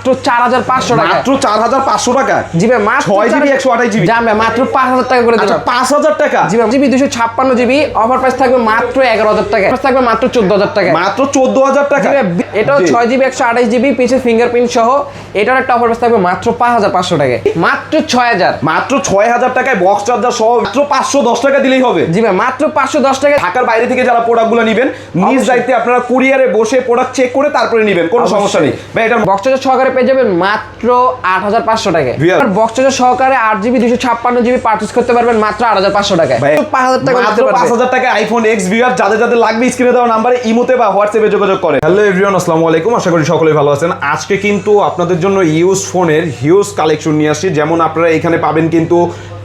মাত্র 4500 টাকা। মাত্র 4500 টাকা। জি ভাই মাত্র 6GB 128GB দাম ভাই মাত্র 5000 টাকা করে দিলাম। 5000 টাকা। জি ভাই জিবি 256GB অফার প্রাইস থাকবে মাত্র 11000 টাকা। প্রাইস থাকবে মাত্র 14000 টাকা। মাত্র 14000 টাকা। এটাও 6GB 128GB পিছে ফিঙ্গারপ্রিন্ট সহ এটার একটা অফার প্রাইস থাকবে মাত্র 5500 টাকা। মাত্র 6000। মাত্র 6000 টাকায় বক্স চার্জার সহ মাত্র 510 টাকা দিলেই হবে। জি ভাই মাত্র 510 টাকা। ঢাকার বাইরে থেকে যারা প্রোডাক্টগুলো নেবেন নিজ দায়িত্বে আপনারা কুরিয়ারে বসে প্রোডাক্ট চেক করে তারপরে নেবেন, কোনো সমস্যা নেই ভাই। এটা বক্স চার্জার সহকারে পেয়ে যাবেন মাত্র 8500 টাকায়। আর বক্স চার্জার সহকারে 8GB 256GB পারচেজ করতে পারবেন মাত্র 8500 টাকায়। 5000 টাকা মাত্র 5000 টাকা আইফোন এক্স ভিআর। যাদের যাদের লাগবে স্ক্রিনে দেওয়া নম্বরে ইমোতে বা হোয়াটসঅ্যাপে যোগাযোগ করেন। হ্যালো এভরিওয়ান, আসসালামু আলাইকুম। আশা করি সকলেই ভালো আছেন। আজকে কিন্তু আপনাদের জন্য ইউজ ফোনের হিউজ কালেকশন নিয়ে আসছি। যেমন আপনারা এখানে পাবেন কিন্তু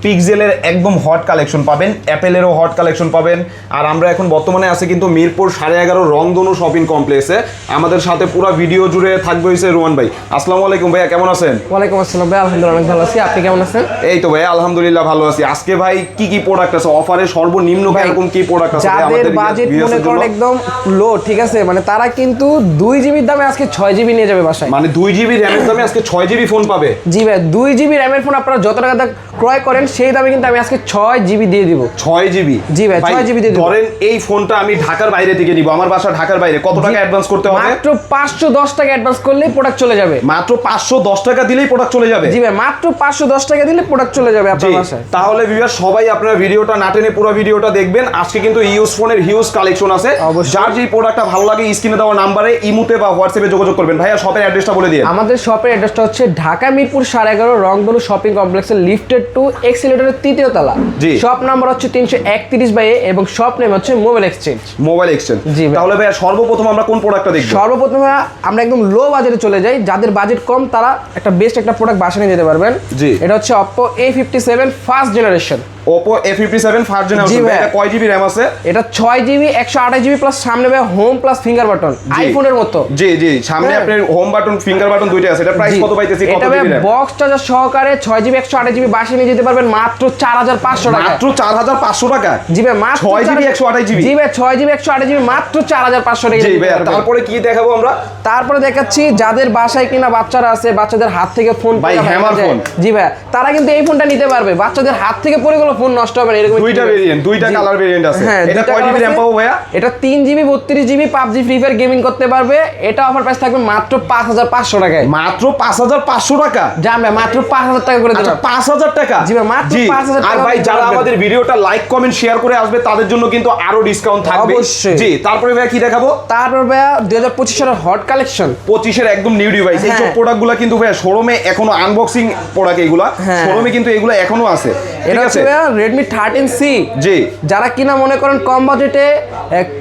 পিক্সেলের একদম হট কালেকশন পাবেন, অ্যাপেলেরও হট কালেকশন পাবেন। আর আমরা এখন বর্তমানে আছি কিন্তু মিরপুর 11.5 রংধনু শপিং কমপ্লেক্সে। আমাদের সাথে পুরো ভিডিও জুড়ে থাকবে হইছে রোহান ভাই। আসসালামু আলাইকুম ভাইয়া, কেমন আছেন? ওয়ালাইকুম আসসালাম ভাই, আলহামদুলিল্লাহ অনেক ভালো আছি। আপনি কেমন আছেন? এই তো ভাই আলহামদুলিল্লাহ ভালো আছি। আজকে ভাই কি কি প্রোডাক্ট আছে অফারে, সর্বনিম্ন এরকম কি প্রোডাক্ট আছে যাদের বাজেট মনে করেন একদম লো, ঠিক আছে, মানে তারা কিন্তু 2GB দামে আজকে 6GB নিয়ে যাবে বাসায়। মানে 2GB র‍্যামের দামে আজকে 6GB ফোন পাবে। জি ভাই 2GB র‍্যামের ফোন আপনারা যত টাকা ক্রয় করেন সেই দামে কিন্তু আমি আজকে 6GB দিয়ে দিব। 6GB? জি ভাই 6GB দিয়ে দিব। ধরেন এই ফোনটা আমি ঢাকার বাইরে থেকে নিব, আমার বাসা ঢাকার বাইরে, কত টাকা অ্যাডভান্স করতে হবে? মাত্র 510 টাকা অ্যাডভান্স করলেই প্রোডাক্ট চলে যাবে। মাত্র 510 টাকা দিলেই প্রোডাক্ট চলে যাবে? জি ভাই মাত্র 510 টাকা দিলে প্রোডাক্ট চলে যাবে আপনার বাসায়। তাহলে ভিউয়ার সবাই আপনারা ভিডিওটা না টেনে পুরো ভিডিওটা দেখবেন। আজকে কিন্তু ইউজ ফোনের হিউজ কালেকশন আছে। যার যে প্রোডাক্টটা ভালো লাগে স্ক্রিনে দেওয়া নম্বরে ইমোতে বা হোয়াটসঅ্যাপে যোগাযোগ করবেন। ভাইয়া শপের অ্যাড্রেসটা বলে দিন। আমাদের শপের অ্যাড্রেসটা হচ্ছে ঢাকা মিরপুর 11.5 রংধনু শপিং কমপ্লেক্সের লিফটেড 2 এক্সিলেটরের 3য় তলা। শপ নাম্বার হচ্ছে 331/A এবং শপ নেম হচ্ছে মোবাইল এক্সচেঞ্জ। Mobile exchange. জি তাহলে ভাইয়া সর্বপ্রথম আমরা কোন প্রোডাক্টটা দেখব? সর্বপ্রথম আমরা একদম লো বাজেটে চলে যাই। যাদের বাজেট কম তারা একটা বেস্ট একটা প্রোডাক্ট বাসায় নিয়ে যেতে পারবেন। জি। এটা হচ্ছে Oppo A57 first generation. Oppo A57 first generation. এটা কয় জিবি র‍্যাম আছে? এটা 6GB 128GB প্লাস সামনে ভাই হোম প্লাস ফিঙ্গার বাটন, আইফোনের মতো। জি জি, সামনে আপনার হোম বাটন ফিঙ্গার বাটন দুইটা আছে। এটা প্রাইস কত পাইতেছি, কত জিবি র‍্যাম? বক্স চার্জার সহকারে 6GB 128GB বাসায় নিয়ে যেতে পারবেন মাত্র 4500 টাকা। মাত্র 4500 টাকা? জি ভাই মাত্র 6GB 128GB। জি ভাই 6GB 128GB মাত্র 4500 টাকা। জি ভাই, তারপরে কি দেখাবো আমরা? তারপরে দেখাচ্ছি যাদের বাসায় কিনা বাচ্চারা আছে, বাচ্চাদের হাত থেকে ফোন ভাই হ্যামার ফোন। জি ভাই তারা কিন্তু এই ফোনটা নিতে পারবে। বাচ্চাদের হাত থেকে পড়ে গেল ফোন নষ্ট হবে না, এরকম দুইটা ভেরিয়েন্ট, দুইটা কালার ভেরিয়েন্ট আছে। এটা কয় জিবি র‍্যাম পাবো ভাইয়া? এটা 3GB 32GB PUBG free fire gaming করতে পারবে। এটা অফার প্রাইস থাকবে মাত্র 5500 টাকায়। মাত্র 5500 টাকা? জান ভাই মাত্র 5000 টাকা করে দিলাম। 5000 টাকা? জি ভাই মাত্র 5000 টাকা। আর ভাই যারা আমাদের ভিডিওটা লাইক কমেন্ট শেয়ার করে আসবে তাদের জন্য কিন্তু আরো ডিসকাউন্ট থাকবে অবশ্যই। জি। তারপরে ভাই কি দেখাবো? তারপর ভাই 2025 সালের হট কালেকশন, 25 এর একদম নিউ ডিভাইস। এই সব প্রোডাক্টগুলো কিন্তু ভাই শোরুমে এখনো আনবক্সিং প্রোডাক্ট, এগুলা শোরুমে কিন্তু এগুলো এখনো আছে। ঠিক আছে, এটা Redmi 13C। জি। যারা কিনা মনে করেন কম বাজেটে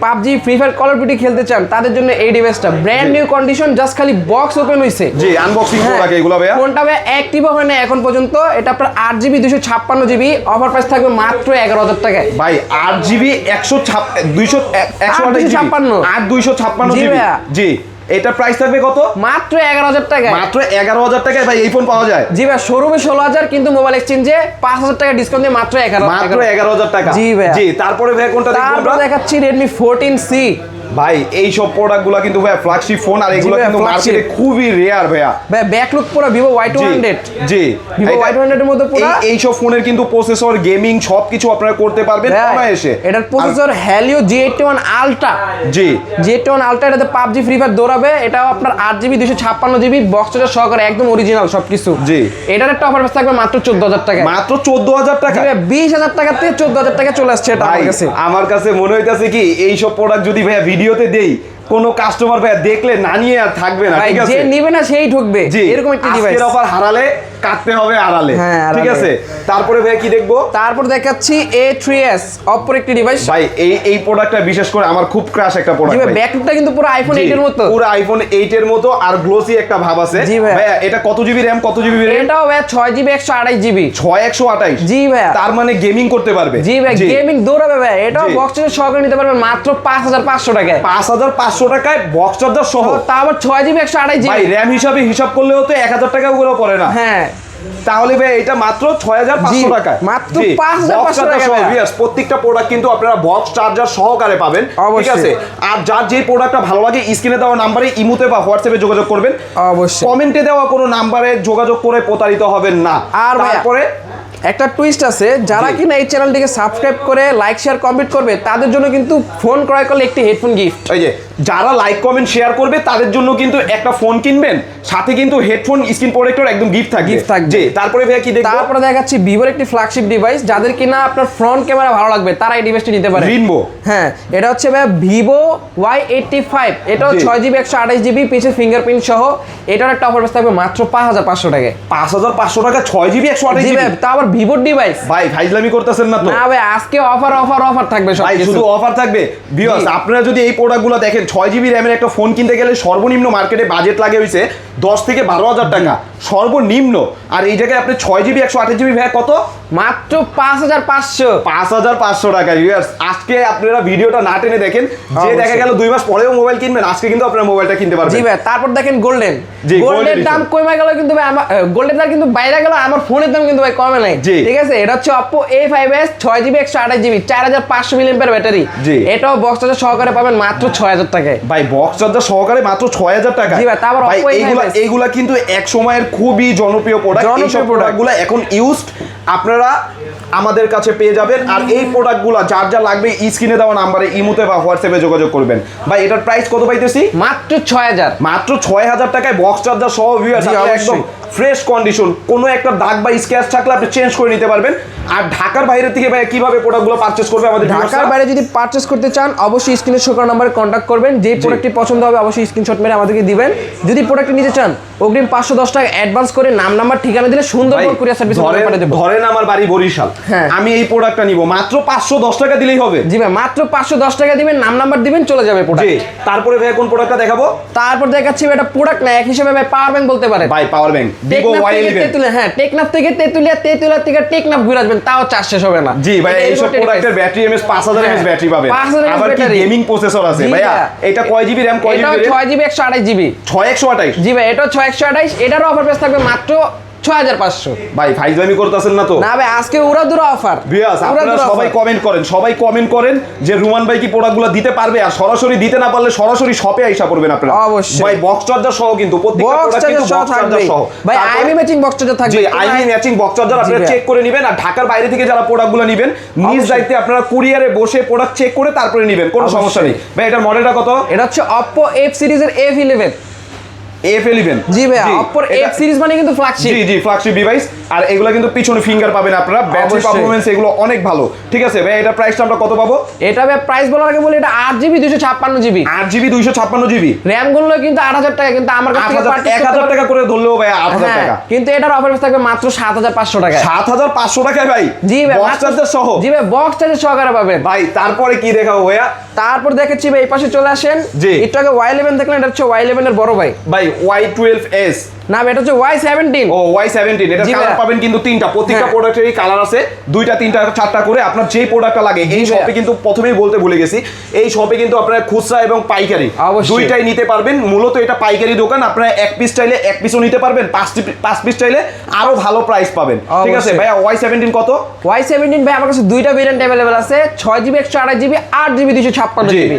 PUBG free fire call of duty খেলতে চান তাদের জন্য এই ডিভাইসটা ব্র্যান্ড নিউ কন্ডিশন, জাস্ট খালি বক্স ওপেন হইছে। জি, আনবক্সিং প্রোডাক্ট এগুলো ভাই। ফোনটা ভাই অ্যাক্টিভ হয় না এখন পর্যন্ত। এটা আপনার 8GB 256GB অফার প্রাইস থাকবে মাত্র 11000 টাকায়। ভাই 8GB 256 জিবি। জি, এটা প্রাইস থাকবে কত? মাত্র 11000 টাকায়। মাত্র 11000 টাকায় ভাই এই ফোন পাওয়া যায়? জি ভাই শোরুমে 16000 কিন্তু মোবাইল এক্সচেঞ্জে 5000 টাকা ডিসকাউন্ট দিয়ে মাত্র 11000 টাকা। জি ভাই। জি, তারপরে ভাই কোনটা দেখব আমরা? দেখাচ্ছি Redmi 14C। ভাই এই সব প্রোডাক্টগুলো কিন্তু ভাই ফ্ল্যাগশিপ ফোন, আর এগুলো কিন্তু মার্কেটে খুবই রেয়ার ভাইয়া। ভাই ব্যাকলুক পুরো Vivo Y200। জি, Vivo Y200 এর মধ্যে পুরো এই সব ফোনের কিন্তু প্রসেসর, গেমিং সবকিছু আপনারা করতে পারবেন অনায়াসে। এটার প্রসেসর Helio G81 Ultra। জি, G81 Ultra, এটাতে PUBG ফ্রি ফায়ার দৌড়াবে। এটাও আপনার 8GB 256GB বক্স চার্জার সহকারে একদম অরিজিনাল সবকিছু। জি, এটার একটা অফার প্রাইস থাকবে মাত্র 14000 টাকা। মাত্র 14000 টাকা? 20000 টাকা থেকে 14000 টাকা চলে আসছে এটা আমার কাছে। আমার কাছে মনে হইতাছে কি এই সব প্রোডাক্ট যদি ভাইয়া ভিডিওতে দেই, কোন কাস্টমার ভাইয়া দেখলে না নিয়ে আর থাকবে না। ঠিক আছে, যে নিবে না সেই ঢুকবে, এরকম একটা ডিভাইস। আজকের অফার হারালে কাটতে হবে আড়ালে। ঠিক আছে, তারপরে ভাই কি দেখবো? তারপর দেখাচ্ছি A3s Oppo একটি ডিভাইস। ভাই এই প্রোডাক্টটা বিশেষ করে আমার খুব ক্রাশ একটা প্রোডাক্ট ভাই। ব্যাকলুকটা কিন্তু পুরো আইফোন 8 এর মতো, পুরো আইফোন 8 এর মতো, আর গ্লোসি একটা ভাব আছে। ভাই এটা কত জিবি র‍্যাম, কত জিবি র‍্যাম? এটাও ভাই 6GB 128GB। 6128? জি ভাই। তার মানে গেমিং করতে পারবে? জি ভাই, গেমিং দৌড়াবে ভাই। এটাও বক্স চার্জার সহকারে নিতে পারবেন মাত্র 5500 টাকায়। 5500 টাকায় বক্স চার্জার সহ, তা আবার 6GB 128GB। ভাই র‍্যাম হিসাব করলেও তো 1000 টাকা উপরে পড়ে না। হ্যাঁ তাহলে ভাই এটা মাত্র 6500 টাকা, মাত্র 5500 টাকা। প্রত্যেকটা প্রোডাক্ট কিন্তু আপনারা বক্স চার্জার সহকারে পাবেন, ঠিক আছে। আর যার যে প্রোডাক্টটা ভালো লাগে স্ক্রিনে দেওয়া নাম্বারে ইমোতে বা হোয়াটসঅ্যাপে যোগাযোগ করবেন, অবশ্যই কমেন্টে দেওয়া কোনো নাম্বারে যোগাযোগ করে প্রতারিত হবেন না। আর তারপরে একটা টুইস্ট আছে, যারা কিনা এই চ্যানেলটিকে সাবস্ক্রাইব করে লাইক শেয়ার কমেন্ট করবে তাদের জন্য কিন্তু ফোন ক্রয় করলে একটি হেডফোন গিফট। এই যে যারা লাইক কমেন্ট শেয়ার করবে তাদের জন্য কিন্তু একটা ফোন কিনবেন, সাথে কিন্তু হেডফোন স্ক্রিন প্রোটেক্টর একদম গিফট থাকবে। জি, তারপরে ভাইয়া কি দেখবো? তারপরে দেখাচ্ছি ভিভোর একটি ফ্ল্যাগশিপ ডিভাইস, যাদের কিনা আপনার ফ্রন্ট ক্যামেরা ভালো লাগবে তারা এই ডিভাইসটি নিতে পারে। রেইনবো, হ্যাঁ, এটা হচ্ছে ভাইয়া ভিভো Y85, এটাও 6GB 128GB পিছের ফিঙ্গারপ্রিন্ট সহ। এটার একটা অফার প্রাইস থাকবে মাত্র 5500 টাকায়। 5500 টাকা 6GB 128GB? জি ভাই, তা আবার ভিভোর ডিভাইস। ভাই ফাইজলামি করতেছেন না তো? না ভাই, আজকে অফার অফার অফার থাকবে সব ভাই, কিছু। শুধু অফার থাকবে। ভিউয়ার্স, আপনারা যদি এই প্রোডাক্টগুলো দেখেন, 6GB র‍্যামের একটা ফোন কিনতে গেলে সর্বনিম্ন মার্কেটে বাজেট লাগে হইছে 10 থেকে 12000 টাকা সর্বনিম্ন। আর এই জায়গায় আপনি 6GB 128GB ভাই কত? মাত্র 5500। 5500 টাকা। ভিউয়ার্স, আজকে আপনারা ভিডিওটা না টেনে দেখেন, যে দেখা গেল 2 মাস পরেও মোবাইল কিনবেন, আজকে কিন্তু আপনারা মোবাইলটা কিনতে পারবেন। জি ভাই, তারপর দেখেন গোল্ডেন। জি, গোল্ডের দাম কমে গেল কিন্তু ভাই, আমার গোল্ডের দাম কিন্তু বাইরে গেল, আমার ফোনের দাম কিন্তু ভাই কমে নাই। ঠিক আছে, এটা হচ্ছে Oppo A5s 6GB 128GB 4500 mAh battery. এটাও বক্স চার্জার সহকারে পাবেন মাত্র 6000 টাকায়। ভাই, বক্স চার্জার সহকারে মাত্র 6000 টাকা। জি ভাই, তারপর ভাই Oppo A5s এইগুলা কিন্তু এক সময়ের খুবই জনপ্রিয় প্রোডাক্ট। এই সব প্রোডাক্টগুলো এখন ইউজড আপনারা আমাদের কাছে পেয়ে যাবেন। আর এই প্রোডাক্টগুলো যার যা লাগবে স্ক্রিনে দেওয়া নাম্বারে ইমোতে বা হোয়াটসঅ্যাপে যোগাযোগ করবেন। ভাই, এটার প্রাইস কত পাইতেছি? মাত্র 6000। মাত্র 6000 টাকায় বক্স চার্জার সহ। ভিউয়ার্স, একদম ফ্রেশ কন্ডিশন, কোনো একটা দাগ বা স্ক্র্যাচ থাকলে আপনি চেঞ্জ করে নিতে পারবেন। আর ঢাকার বাইরে থেকে ভাই কিভাবে প্রোডাক্টগুলো পারচেজ করবে আমাদের? ঢাকার বাইরে যদি পারচেজ করতে চান অবশ্যই স্ক্রিনে শো করা নম্বরে কন্ট্যাক্ট করবেন। যে প্রোডাক্টটি পছন্দ হবে অবশ্যই স্ক্রিনশট মেরে আমাদেরকে দিবেন। যদি প্রোডাক্টটি নিতে চান অগ্রিম 510 টাকা অ্যাডভান্স করে নাম নাম্বার ঠিকানা দিলে সুন্দরবন কুরিয়ার সার্ভিস পাঠিয়ে দেব। ধরেন আমার বাড়ি বরিশাল, আমি এই প্রোডাক্টটা নিব, মাত্র 510 টাকা দিলেই হবে। জি ভাই, মাত্র 510 টাকা দিবেন, নাম নাম্বার দিবেন, চলে যাবে প্রোডাক্ট। তারপরে ভাই কোন প্রোডাক্টটা দেখাবো? তারপর দেখাচ্ছি এটা প্রোডাক্ট না, এক হিসেবে ভাই পাওয়ার ব্যাংক বলতে পারেন। ভাই, পাওয়ার ব্যাংক Vivo Y11। হ্যাঁ, টেকনাফ থেকে তেতুলিয়া, তেতুলিয়া থেকে টেকনাফ ঘুরে আসবেন, তাও চার্জ শেষ হবে না। জি ভাই, এই সব প্রোডাক্টের ব্যাটারি এমএস 5000 এমএস ব্যাটারি পাবেন। আবার কি গেমিং প্রসেসর আছে ভাইয়া? এটা কয় জিবি র‍্যাম, কয় জিবি? এটা 6GB 128GB। 6128? জি ভাই, এটা 6128। এটারও অফার প্রাইস থাকবে মাত্র 6500। ভাই, ফাইজলামি করতেছেন না তো? না ভাই, আজকে উড়াদুরা অফার। ভিউয়ার্স, আপনারা সবাই কমেন্ট করেন যে রুমান ভাই কি প্রোডাক্টগুলো দিতে পারবে। আর সরাসরি দিতে না পারলে সরাসরি শপে আইসা পড়বেন আপনারা। অবশ্যই ভাই, বক্স চার্জার সহ কিন্তু প্রত্যেকটা প্রোডাক্ট কিন্তু বক্স চার্জার সহ। ভাই, আইএমই ম্যাচিং বক্স চার্জার থাকবে। জি, আইএমই ম্যাচিং বক্স চার্জার আপনারা চেক করে নেবেন। আর ঢাকার বাইরে থেকে যারা প্রোডাক্টগুলো নেবেন, নিজ দায়িত্বে আপনারা কুরিয়ারে বসে প্রোডাক্ট চেক করে তারপরে নেবেন, কোনো সমস্যা নেই। ভাই, এটার মডেলটা কত? এটা হচ্ছে Oppo F সিরিজের F11। F11? জি ভাই, Oppo F সিরিজ মানে কিন্তু ফ্ল্যাগশিপ। জি, ফ্ল্যাগশিপ ডিভাইস। আর এগুলো কিন্তু পিছনে ফিঙ্গার পাবেন আপনারা, ব্যাটারি পারফরম্যান্স এগুলো অনেক ভালো। ঠিক আছে ভাই, এটা প্রাইসটা আমরা কত পাবো? এটা ভাই প্রাইস বলার আগে বলি, এটা 8GB 256GB। 8GB 256GB RAM গুলো কিন্তু 8000 টাকা, কিন্তু আমার কাছ থেকে 1000 টাকা করে ধরলেও ভাই 8000 টাকা। কিন্তু এটার অফার প্রাইস থাকবে মাত্র 7500 টাকা। 7500 টাকায় ভাই? জি ভাই, বক্স চার্জার সহ? জি ভাই, বক্স চার্জার সহকারে পাবেন। ভাই, তারপরে কি দেখাবো ভাইয়া? তারপর দেখাচ্ছি ভাই, এই পাশে চলে আসেন। একটু আগে Y11 দেখলেন, এটা হচ্ছে Y11 এর বড় ভাই। ভাই, Y12s না, এটা হচ্ছে Y17। ও, Y17। এটা কালার পাবেন কিন্তু তিনটা, প্রত্যেকটা প্রোডাক্টেরই কালার আছে, দুইটা তিনটা চারটা করে। আপনার যেই প্রোডাক্টটা লাগে এই শপে কিন্তু প্রথমেই বলতে ভুলে গেছি, এই শপে কিন্তু আপনারা খুচরা এবং পাইকারি দুইটাই নিতে পারবেন। মূলত এটা পাইকারি দোকান, আপনারা এক পিস চাইলে এক পিসও নিতে পারবেন, 5 পিস চাইলে আরো ভালো প্রাইস পাবেন। ঠিক আছে ভাইয়া, Y17 কত? Y17 ভাই আমার কাছে দুইটা ভেরিয়েন্ট अवेलेबल আছে, 6GB 128GB, 8GB 256GB।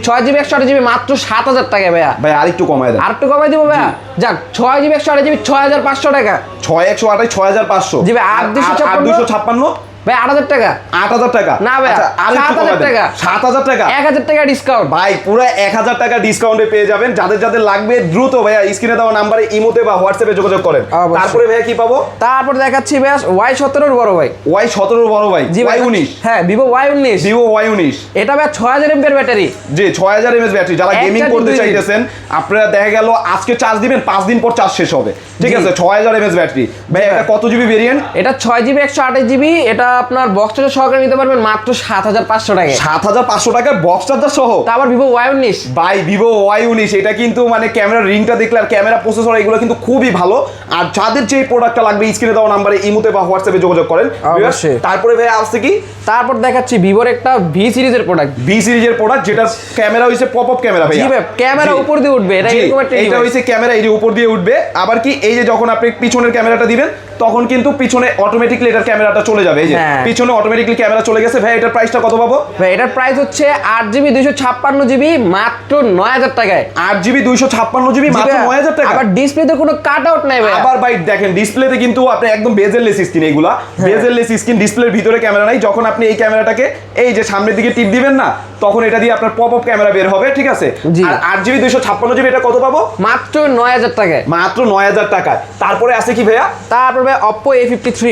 6GB 128GB মাত্র 7000 টাকা ভাইয়া। ভাই, আরেকটু কমায় দেন। আরেকটু কমাই দিব ভাইয়া, যাক 6GB 128GB 6500 টাকা। 6128 6500? জি ভাই, 8256 ভাই 8000 টাকা। 8000 টাকা? না ভাই, 7000 টাকা। 7000 টাকা? 1000 টাকা ডিসকাউন্ট। ভাই, পুরো 1000 টাকা ডিসকাউন্টে পেয়ে যাবেন। যাদের যাদের লাগবে দ্রুত ভাইয়া স্ক্রিনে দেওয়া নাম্বারে ইমোতে বা হোয়াটসঅ্যাপে যোগাযোগ করেন। তারপরে ভাইয়া কি পাবো? তারপর দেখাচ্ছি ভাই Y17 এর বড় ভাই। Y17 এর বড় ভাই? Y19? হ্যাঁ, Vivo Y19। Vivo Y19 এটা ভাই 6000 mAh ব্যাটারি। জি, 6000 mAh ব্যাটারি। যারা গেমিং করতে চাইতেছেন, আপনারা দেখা গেল আজকে চার্জ দিবেন, 5 দিন পর চার্জ শেষ হবে। ঠিক আছে, 6000 mAh ব্যাটারি। ভাই, এটা কত জিবি ভেরিয়েন্ট? এটা 6GB 128GB, এটা আপনার বক্স চার্জার সহকারে নিতে পারবেন মাত্র 7500 টাকায়। 7500 টাকায় বক্স চার্জার সহ। তারপর ভিভো Y19 ভাই ভিভো Y19 এটা কিন্তু মানে ক্যামেরার রিংটা দেখলে আর ক্যামেরা প্রসেসর এগুলো কিন্তু খুবই ভালো। আর যাদের যে প্রোডাক্টটা লাগবে স্ক্রিনে দেওয়া নাম্বারে ইমোতে বা হোয়াটসঅ্যাপে যোগাযোগ করেন। অবশ্যই। তারপরে ভাই আসছে কি, তারপর দেখাচ্ছি ভিভোর একটা ভি সিরিজের প্রোডাক্ট। ভি সিরিজের প্রোডাক্ট যেটা ক্যামেরা হইছে পপ আপ ক্যামেরা ভাই। জি ভাই, ক্যামেরা উপর দিয়ে উঠবে, এটা এরকম একটা এটা হইছে ক্যামেরা এই যে উপর দিয়ে উঠবে। আবার কি এই যে যখন আপনি পিছনের ক্যামেরাটা দিবেন তখন কিন্তু পিছনে অটোমেটিক্যালি এটার ক্যামেরাটা চলে যাবে। এই যে পিছনে অটোমেটিক্যালি ক্যামেরা চলে গেছে। ভাই এটার প্রাইসটা কত পাবো? ভাই এটার প্রাইস হচ্ছে 8GB 256GB মাত্র 9000 টাকায়। 8GB 256GB মাত্র 9000 টাকা। আবার ডিসপ্লেতে কোনো কাট আউট নাই ভাই। আবার ভাই দেখেন ডিসপ্লেতে কিন্তু আপনি একদম বেজেললেস স্ক্রিন, এইগুলা বেজেললেস স্ক্রিন, ডিসপ্লের ভিতরে ক্যামেরা নাই। যখন আপনি এই ক্যামেরাটাকে এই যে সামনের দিকে টিপ দিবেন না তখন এটা দিয়ে আপনার পপ আপ ক্যামেরা বের হবে, ঠিক আছে? আর 8GB 256GB এটা কত পাবো? মাত্র 9000 টাকায়। মাত্র 9000 টাকায়। তারপরে আছে কি ভাইয়া? তারপরে ভাই Oppo A53।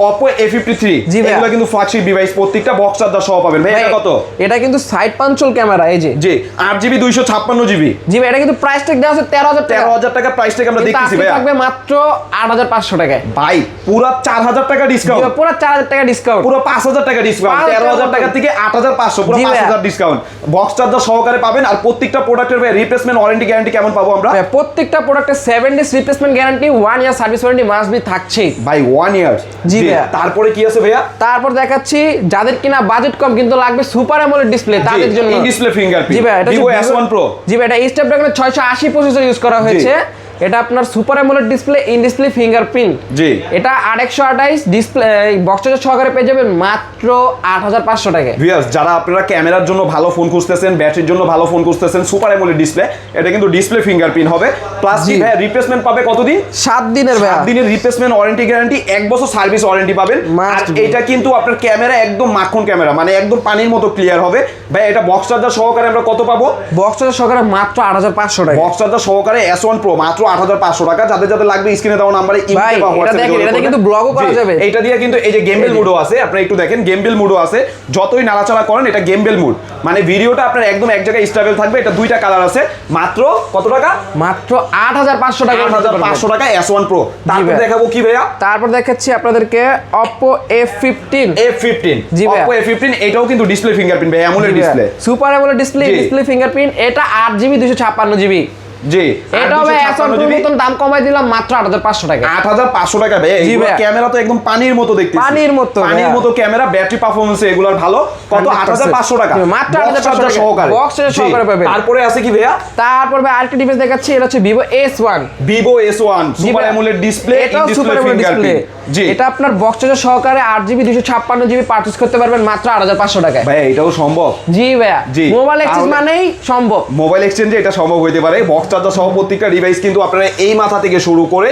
Oppo A53 জি ভাই, এগুলো কিন্তু ফ্ল্যাগশিপ ডিভাইস, প্রত্যেকটা বক্স চার্জার সহ পাবেন। ভাই এটা কত? এটা কিন্তু সাইড পাঞ্চল ক্যামেরা, এই যে জি 8GB 256GB। জি ভাই, এটা কিন্তু প্রাইস ট্যাগ দেওয়া আছে 13000 টাকা। 13000 টাকা প্রাইস ট্যাগ আমরা দেখতেছি ভাই। থাকবে মাত্র 8500 টাকায়। ভাই পুরো 4000 টাকা ডিসকাউন্ট। পুরো 4000 টাকা ডিসকাউন্ট। পুরো 5000 টাকা ডিসকাউন্ট। 13000 টাকা থেকে 8500, পুরো 5000 ডিসকাউন্ট। বক্স চার্জার সহকারে পাবেন। আর প্রত্যেকটা প্রোডাক্টের ভাই রিপ্লেসমেন্ট ওয়ারেন্টি গ্যারান্টি কেমন পাবো আমরা? ভাই প্রত্যেকটা প্রোডাক্টের 7 days replacement guarantee, 1 year service warranty must be থাকছে ভাই 1 ইয়ার। জি ভাইয়া। তারপরে কি আছে ভাইয়া? তারপর দেখাচ্ছি যাদের কিনা বাজেট কম কিন্তু লাগবে সুপার অ্যামোলেড ডিসপ্লে, তাদের জন্য ইন ডিসপ্লে ফিঙ্গারপ্রিন্ট। জি ভাই, এটা Vivo S1 Pro। জি ভাই, এটা স্ন্যাপড্রাগন 680 প্রসেসর ইউজ করা হয়েছে। এটা আপনার super AMOLED display, in display fingerprint. জি এটা 8128 ডিসপ্লে বক্স চার্জার সহকারে পেয়ে যাবেন মাত্র 8500 টাকায়। ভিউয়ার্স যারা আপনারা ক্যামেরার জন্য ভালো ফোন খুঁজতেছেন, ব্যাটারির জন্য ভালো ফোন খুঁজতেছেন, সুপার অ্যামোলেড ডিসপ্লে, এটা কিন্তু ডিসপ্লে ফিঙ্গারপ্রিন্ট হবে। প্লাস কি ভাই রিপ্লেসমেন্ট পাবে কতদিন? 7 দিনের ভাই। 7 দিনের রিপ্লেসমেন্ট ওয়ারেন্টি গ্যারান্টি, 1 বছর সার্ভিস ওয়ারেন্টি পাবেন। আর এটা কিন্তু আপনার ক্যামেরা একদম মাখন ক্যামেরা, মানে একদম পানির মতো ক্লিয়ার হবে। ভাই এটা বক্স চার্জার সহকারে আমরা কত পাবো? বক্স চার্জার সহকারে মাত্র 8500 টাকা। বক্স চার্জার সহকারে S1 Pro মাত্র 8500 টাকা। যাদের যাদের লাগবে স্ক্রিনে দেওয়া নাম্বারে ইমেল বা হোয়াটসঅ্যাপে যোগাযোগ করবেন। কিন্তু ব্লগও করা যাবে। এটা দিয়ে কিন্তু এই যে গেমবেল মুডও আছে, আপনি একটু দেখেন গেমবেল মুডও আছে। যতই নাড়াচাড়া করেন এটা গেমবেল মুড, মানে ভিডিওটা আপনার একদম এক জায়গায় স্টেবল থাকবে। এটা দুইটা কালার আছে। মাত্র কত টাকা? মাত্র 8500 টাকা। 8500 টাকা S1 Pro। তারপর দেখাবো কি ভাইয়া? তারপর দেখাচ্ছি আপনাদেরকে Oppo A15। জি ভাই, Oppo A15 এটাও কিন্তু ডিসপ্লে ফিঙ্গারপ্রিন্ট ভাই, AMOLED display, super AMOLED display, display fingerprint. এটা 8GB 256GB। জি এটা হবে S1 Pro মতন দাম কমাই দিলাম মাত্র 8500 টাকা। 8500 টাকা ভাই। এই ক্যামেরা তো একদম পানির মতো দেখতেছি, পানির মতো ক্যামেরা। ব্যাটারি পারফরম্যান্স এগুলোর ভালো। কত? 8500 টাকা মাত্র 8500 টাকা সহকারে, বক্স সহকারে পাবেন। তারপরে আছে কি ভাইয়া? তারপর ভাই আরেকটা ডিভাইস দেখাচ্ছি, এটা হচ্ছে Vivo S1। Vivo S1 super AMOLED display, এটা সুপার অ্যামোলেড ডিসপ্লে। জি এটা আপনার বক্স চার্জার সহকারে 8GB 256GB পারচেজ করতে পারবেন মাত্র 8500 টাকায়। ভাই এটাও সম্ভব। জি ভাইয়া, মোবাইল এক্সচেঞ্জ মানেই সম্ভব। মোবাইল এক্সচেঞ্জে এটা সম্ভব হইতে পারে। বক্স চার্জার সহ প্রত্যেকটা ডিভাইস কিন্তু আপনারা এই মাথা থেকে শুরু করে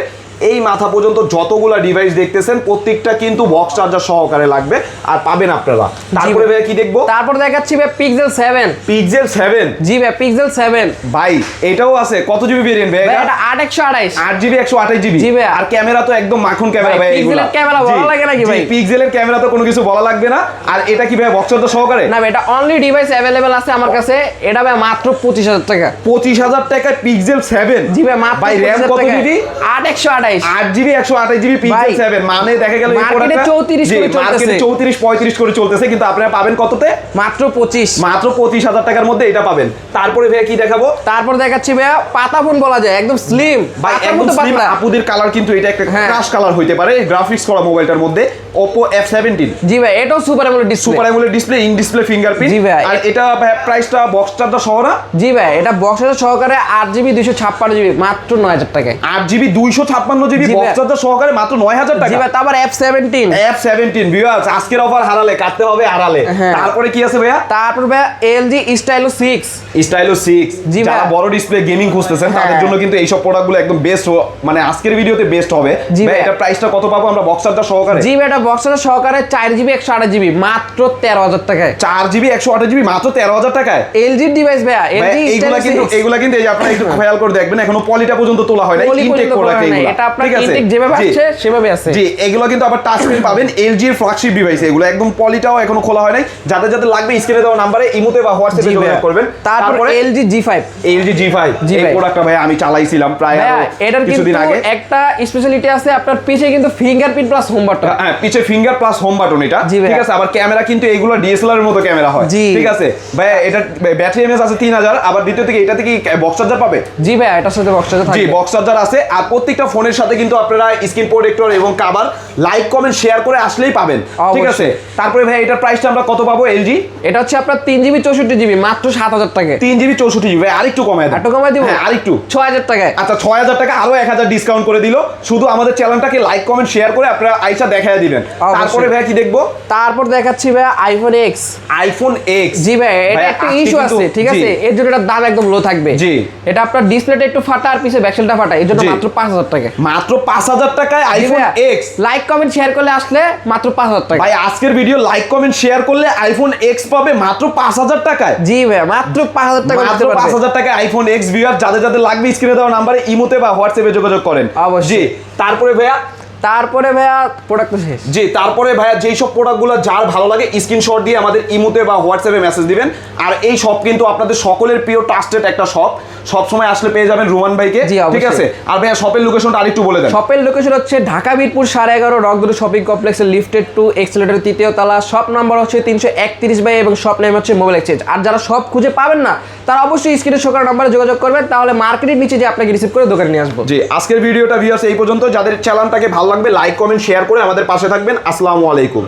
এই মাথা পর্যন্ত যতগুলা ডিভাইস দেখতেছেন প্রত্যেকটা কিন্তু বক্স চার্জার সহকারে লাগবে আর পাবেন আপনারা। তারপরে ভাই কি দেখবো? তারপর দেখাচ্ছি ভাই Pixel 7। Pixel 7। জি ভাই, Pixel 7 ভাই এটাও আছে। কত জিবি ভেরিয়েন্ট ভাই? এটা 8/128 8GB 128GB। জি ভাই। আর ক্যামেরা তো একদম মাখন ক্যামেরা ভাই। পিক্সেলের ক্যামেরা বলা লাগে নাকি ভাই? পিক্সেলের ক্যামেরা তো কোনো কিছু বলা লাগবে না। আর এটা কি ভাই বক্স চার্জার সহকারে? না ভাই, এটা অনলি ডিভাইস अवेलेबल আছে আমার কাছে। এটা ভাই মাত্র 25000 টাকা। 25000 টাকায় Pixel 7। জি ভাই, মাত্র ভাই RAM কত জিবি? 8/128 8GB 128GB Pixel 7। মানে দেখা গেল এই প্রোডাক্টটা 34 করে চলতেছে। মার্কেটে 34-35 করে চলতেছে, কিন্তু আপনারা পাবেন কততে? মাত্র 25। মাত্র 25000 টাকার মধ্যে এটা পাবেন। তারপরে ভাই কি দেখাবো? তারপর দেখাচ্ছি ভাই পাতা ফোন বলা যায়, একদম স্লিম। ভাই একদম স্লিম। আপুদের কালার কিন্তু এটা একটা ক্রাশ কালার হইতে পারে গ্রাফিক্স করা মোবাইলটার মধ্যে। Oppo F17। জি ভাই, এটাও super AMOLED display, super AMOLED display, in display fingerprint. জি ভাই। আর এটা ভাই প্রাইসটা বক্স চার্জার সহ না? জি ভাই, এটা বক্স চার্জার সহকারে 8GB 256GB মাত্র 9000 টাকায়। 8GB 256GB বক্স চার্জার সহকারে মাত্র 9000 টাকা। জি ভাই, তারপর F17 ভিউয়ার্স আজকের অফার হারালে কাটতে হবে হারালে। তারপরে কি আছে ভাইয়া? তারপর ভাই LG Stylo 6। Stylo 6। জি ভাই, যারা বড় ডিসপ্লে গেমিং খুঁজতেছেন তাদের জন্য কিন্তু এইসব প্রোডাক্টগুলো একদম বেস্ট, মানে আজকের ভিডিওতে বেস্ট হবে। ভাই এটা প্রাইসটা কত পাবো আমরা বক্স চার্জার সহকারে? জি ভাই, এটা বক্স চার্জার সহকারে 4GB 128GB মাত্র 13000 টাকায়। 4GB 128GB মাত্র 13000 টাকায়। LG ডিভাইস ভাই, LG এগুলা কিন্তু এই যে আপনারা একটু খেয়াল করে দেখবেন এখনো পলিটা পর্যন্ত তোলা হয় না, ইনটেক প্রোডাক্ট এগুলো। এটা আপনার ঠিক আছে? ইনটেক যেভাবে জি। আছে সেভাবে আছে। জি, এগুলো কিন্তু আবার টাচ স্ক্রিন পাবেন, LG এর ফ্ল্যাগশিপ ডিভাইস এগুলো, একদম পলিটাও এখনো খোলা হয় নাই। যাদের যাদের লাগবে স্ক্রিনে দেওয়া নাম্বারে ইমোতে বা হোয়াটসঅ্যাপে জি যোগাযোগ ভাইয়া। করবেন। তারপর LG G5 LG G5 জি এই ভাই। প্রোডাক্টটা ভাই আমি চালাইছিলাম প্রায় ভাইয়া, আরো এটার কিন্তু কিছুদিন আগে। একটা স্পেশালিটি আছে, আপনার পিছে কিন্তু ফিঙ্গারপ্রিন্ট প্লাস হোম বাটন। হ্যাঁ, পিছে ফিঙ্গার প্লাস হোম বাটন এটা, জি ভাইয়া। ঠিক আছে। আবার ক্যামেরা কিন্তু এইগুলো DSLR এর মতো ক্যামেরা হয়, জি। ঠিক আছে ভাই। এটা ব্যাটারি এমএস আছে 3000, আবার দ্বিতীয় থেকে এটাতে কি বক্স চার্জার পাবে? জি ভাই, এটার সাথে বক্স চার্জার জি, থাকবে। বক্স চার্জার আছে। আর প্রত্যেকটা ফোনের সাথে কিন্তু আপনারা স্ক্রিন প্রোটেক্টর এবং কভার, লাইক কমেন্ট শেয়ার করে আসলেই পাবেন, ঠিক আছে। তারপরে ভাই এটার প্রাইসটা আমরা কত পাবো? LG এটা হচ্ছে আপনার 3GB 64GB মাত্র 7000 টাকা। 3GB 64GB ভাই, আরেকটু কমায় দেন। একটু কমায় দিব? হ্যাঁ, আরেকটু। 6000 টাকায়। আচ্ছা, 6000 টাকা, আরো 1000 ডিসকাউন্ট করে দিল। শুধু আমাদের চ্যানেলটাকে লাইক কমেন্ট শেয়ার করে আপনারা আইসা দেখায় দিবেন। অবশ্যই। তারপরে ভাই কি দেখবো? তারপর দেখাচ্ছি ভাই আইফোন এক্স। IPhone X. জি ভাই, এটা একটা ইস্যু আছে, ঠিক আছে, এর জন্য এটার দাম একদম লো থাকবে। জি। এটা আপনার ডিসপ্লেটা একটু ফাটা আর পিছে ব্যাকসেলটা ফাটা, এর জন্য জি। মাত্র 5000 টাকা। মাত্র 5000 টাকায় iPhone x. Like comment share করলে আসলে মাত্র 5000 টাকা। ভাই আজকের ভিডিও লাইক কমেন্ট শেয়ার করলে আইফোন এক্স পাবে মাত্র 5000 টাকায়। জি ভাই, মাত্র 5000 টাকা মাত্র 5000 টাকায় আইফোন এক্স ভিউয়ার, যাদের যাদের লাগবে স্ক্রিনে দেওয়া নাম্বারে ইমোতে বা হোয়াটসঅ্যাপে যোগাযোগ করেন। অবশ্যই। জি। তারপরে ভাইয়া প্রোডাক্ট শেষ। জি, তারপরে ভাইয়া যেই সব প্রোডাক্টগুলো যার ভালো লাগে স্ক্রিনশট দিয়ে আমাদের ইমোতে বা হোয়াটসঅ্যাপে মেসেজ দিবেন। আর এই শপ কিন্তু আপনাদের সকলের প্রিয় ট্রাস্টেড একটা শপ, সব সময় আসলে পেয়ে যাবেন রুমান ভাইকে, জি, অবশ্যই। ঠিক আছে। আর ভাইয়া শপের লোকেশনটা আরেকটু বলে দেন। শপের লোকেশন হচ্ছে ঢাকা মিরপুর 11.5 রকদুরু শপিং কমপ্লেক্সের লিফটেড 2 এক্সেলেটর 3য় তলা। শপ নাম্বার হচ্ছে 331 ভাই এবং শপ নেম হচ্ছে মোবাইল এক্সচেঞ্জ। আর যারা শপ খুঁজে পাবেন না তারা অবশ্যই স্ক্রিনে শো করা নাম্বারে যোগাযোগ করবেন, তাহলে মার্কেটের নিচে যে আপনাকে রিসিভ করে দোকানে নিয়ে আসবো। জি, আজকের ভিডিওটা ভিউয়ার্স এই পর্যন্ত। যাদের চ্যানেলটাকে ভালো লাগবে লাইক কমেন্ট শেয়ার করে আমাদের পাশে থাকবেন। আসসালামু আলাইকুম।